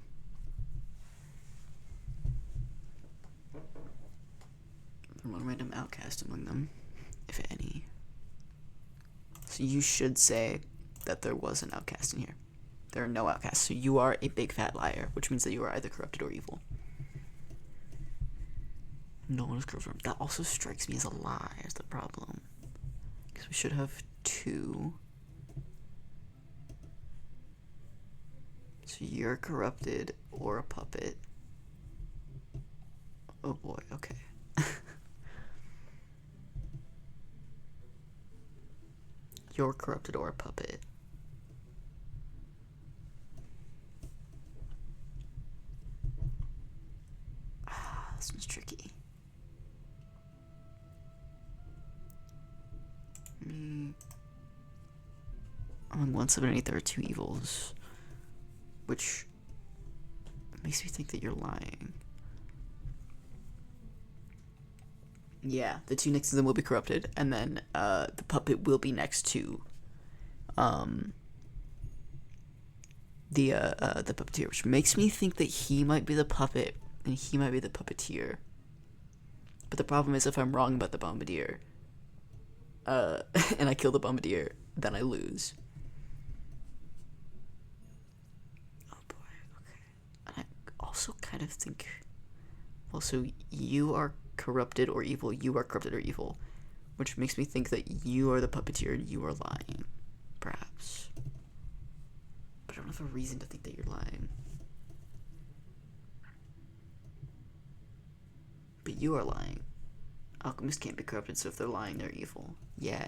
One random outcast among them, if any. So you should say that there was an outcast in here. There are no outcasts, so you are a big fat liar, which means that you are either corrupted or evil. No one is corrupted. That also strikes me as a lie, is the problem. Because we should have 2. So you're corrupted or a puppet. Oh boy, okay. You're corrupted or a puppet. This one's tricky. On 178 there are 2 evils, which makes me think that you're lying. Yeah, the 2 next to them will be corrupted, and then the puppet will be next to the puppeteer, which makes me think that he might be the puppet and he might be the puppeteer. But the problem is, if I'm wrong about the bombardier, and I kill the bombardier, then I lose. Oh boy, okay. And I also kind of think, well, so you are corrupted or evil, you are corrupted or evil, which makes me think that you are the puppeteer and you are lying, perhaps. But I don't have a reason to think that you're lying. But you are lying. Alchemists can't be corrupted, so if they're lying, they're evil. Yeah.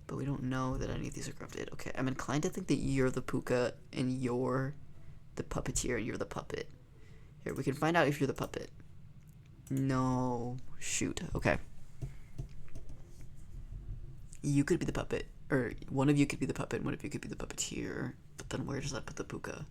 But we don't know that any of these are corrupted. Okay, I'm inclined to think that you're the puka and you're the puppeteer and you're the puppet. Here, we can find out if you're the puppet. No. Shoot. Okay. You could be the puppet. Or one of you could be the puppet and one of you could be the puppeteer. But then where does that put the puka?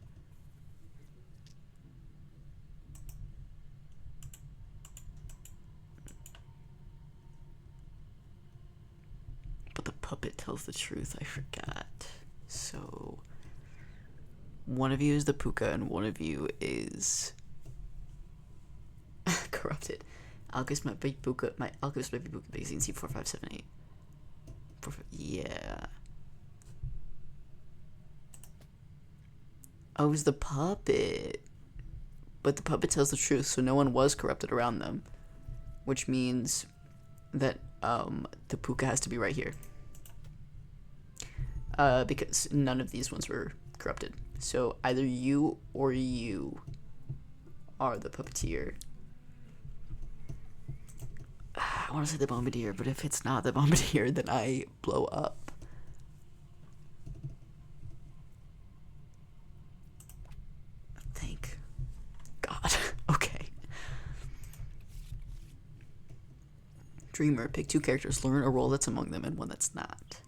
But the puppet tells the truth. I forgot. So one of you is the puka and one of you is corrupted. Alchemist might be puka. My alchemist might be puka because you can see 4, 5, 7, 8. Yeah. Oh, it was the puppet. But the puppet tells the truth, so no one was corrupted around them. Which means that the puka has to be right here. Because none of these ones were corrupted. So either you or you are the puppeteer. I want to say the bombardier, but if it's not the bombardier, then I blow up. Thank God. Okay. Dreamer, pick 2 characters, learn a role that's among them and one that's not.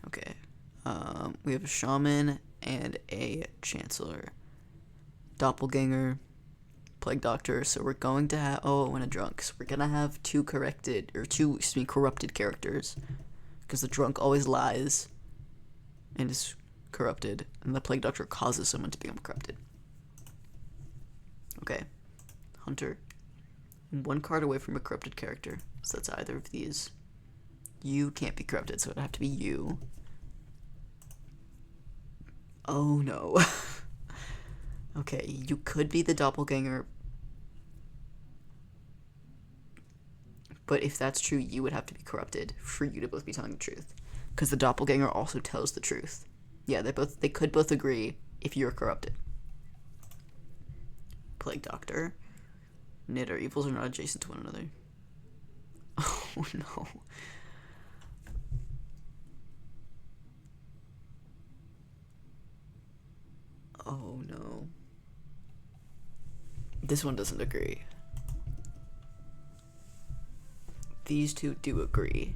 Okay. We have a shaman and a chancellor. Doppelganger, plague doctor. So we're going to have and a drunk. So we're gonna have two corrupted characters, because the drunk always lies and is corrupted, and the plague doctor causes someone to become corrupted. Okay. Hunter. 1 card away from a corrupted character. So that's either of these. You can't be corrupted, so it'd have to be you. Oh no. Okay, you could be the doppelganger. But if that's true, you would have to be corrupted for you to both be telling the truth. Because the doppelganger also tells the truth. Yeah, they could both agree if you're corrupted. Plague doctor. Knitter. Evils are not adjacent to one another. Oh no. Oh no. This one doesn't agree. These two do agree,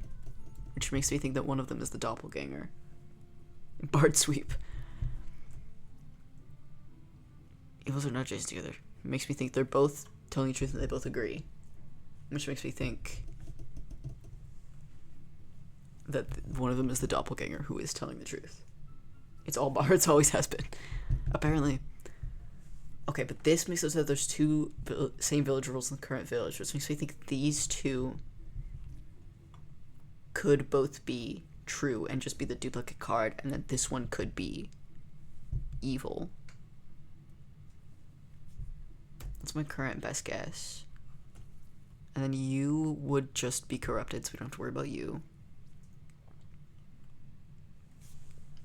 which makes me think that one of them is the doppelganger. Bard sweep. Evils are not adjacent together. It makes me think they're both telling the truth and they both agree, which makes me think that one of them is the doppelganger who is telling the truth. It's all bards, always has been. Apparently. Okay, but this makes it so that there's 2 same village rules in the current village, which makes me think these 2 could both be true and just be the duplicate card, and then this one could be evil. That's my current best guess. And then you would just be corrupted, so we don't have to worry about you.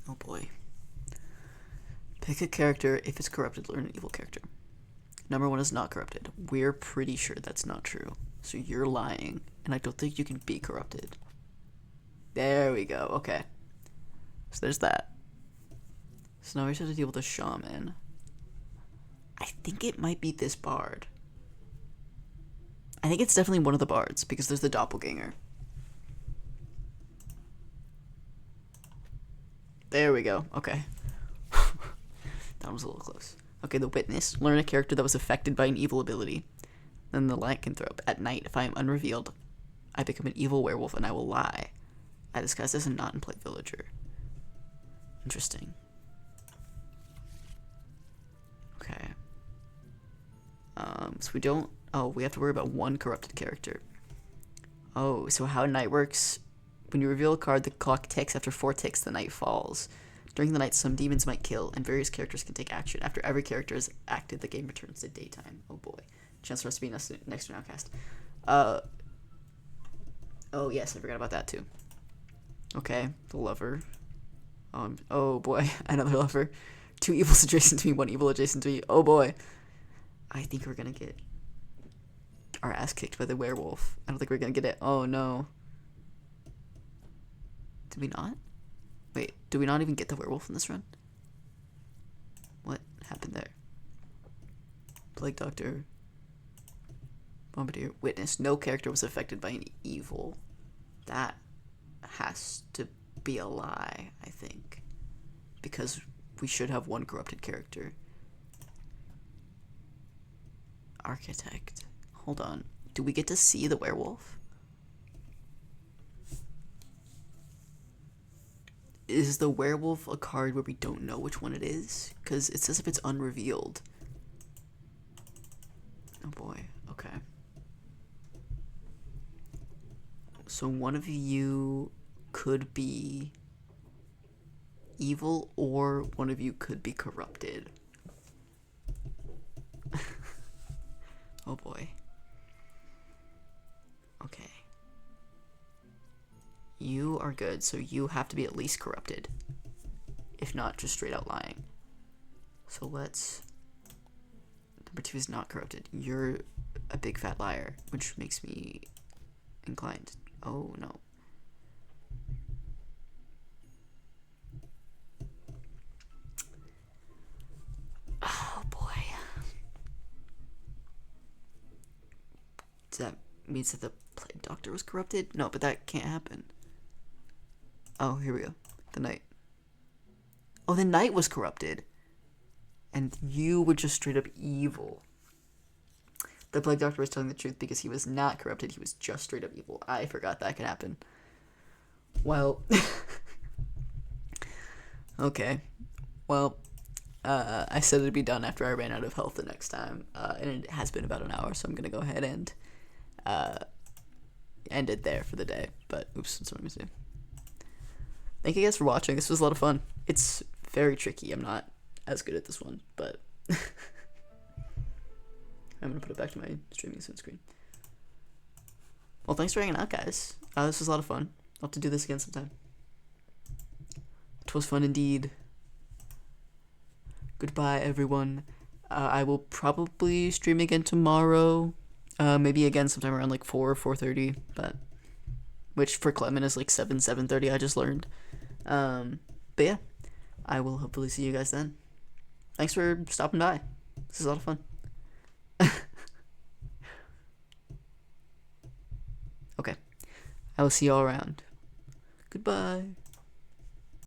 Oh boy. Pick a character. If it's corrupted, learn an evil character. Number 1 is not corrupted. We're pretty sure that's not true. So you're lying, and I don't think you can be corrupted. There we go. Okay. So there's that. So now we just have to deal with the shaman. I think it might be this bard. I think it's definitely one of the bards, because there's the doppelganger. There we go. Okay. That was a little close. Okay, the witness. Learn a character that was affected by an evil ability. Then the lycanthrope. At night, if I am unrevealed, I become an evil werewolf and I will lie. I disguise as a not-in-plague villager. Interesting. Okay. So we don't... Oh, we have to worry about 1 corrupted character. Oh, so how night works... When you reveal a card, the clock ticks. After 4 ticks, the night falls. During the night, some demons might kill, and various characters can take action. After every character is active, the game returns to daytime. Oh boy. Chance for us to be next to an outcast. Oh yes, I forgot about that too. Okay, the lover. Oh boy, another lover. 2 evils adjacent to me, 1 evil adjacent to me. Oh boy. I think we're gonna get our ass kicked by the werewolf. I don't think we're gonna get it. Oh no. Did we not? Wait, do we not even get the werewolf in this run? What happened there? Plague Doctor. Bombardier. Witness. No character was affected by an evil. That has to be a lie, I think. Because we should have 1 corrupted character. Architect. Hold on. Do we get to see the werewolf? Is the werewolf a card where we don't know which one it is? Because it says if it's unrevealed. Oh boy. Okay. So one of you could be evil, or one of you could be corrupted. Oh boy. Okay. You are good, so you have to be at least corrupted. If not, just straight out lying. So let's... Number 2 is not corrupted. You're a big fat liar, which makes me inclined. Oh no. Oh boy. Does that mean that the plague doctor was corrupted? No, but that can't happen. Oh, here we go. The knight. Oh, the knight was corrupted. And you were just straight up evil. The plague doctor was telling the truth because he was not corrupted. He was just straight up evil. I forgot that could happen. Well. Okay. Well, I said it'd be done after I ran out of health the next time. And it has been about an hour, so I'm going to go ahead and end it there for the day. But, oops, let me see. Thank you guys for watching. This was a lot of fun. It's very tricky. I'm not as good at this one, but I'm gonna put it back to my streaming soon screen. Well, thanks for hanging out, guys. This was a lot of fun. I'll have to do this again sometime. It was fun indeed. Goodbye, everyone. I will probably stream again tomorrow. Maybe again sometime around like 4 or 4:30, but which for Clement is like 7:30. I just learned. But yeah, I will hopefully see you guys then. Thanks for stopping by. This is a lot of fun. Okay. I will see you all around. Goodbye.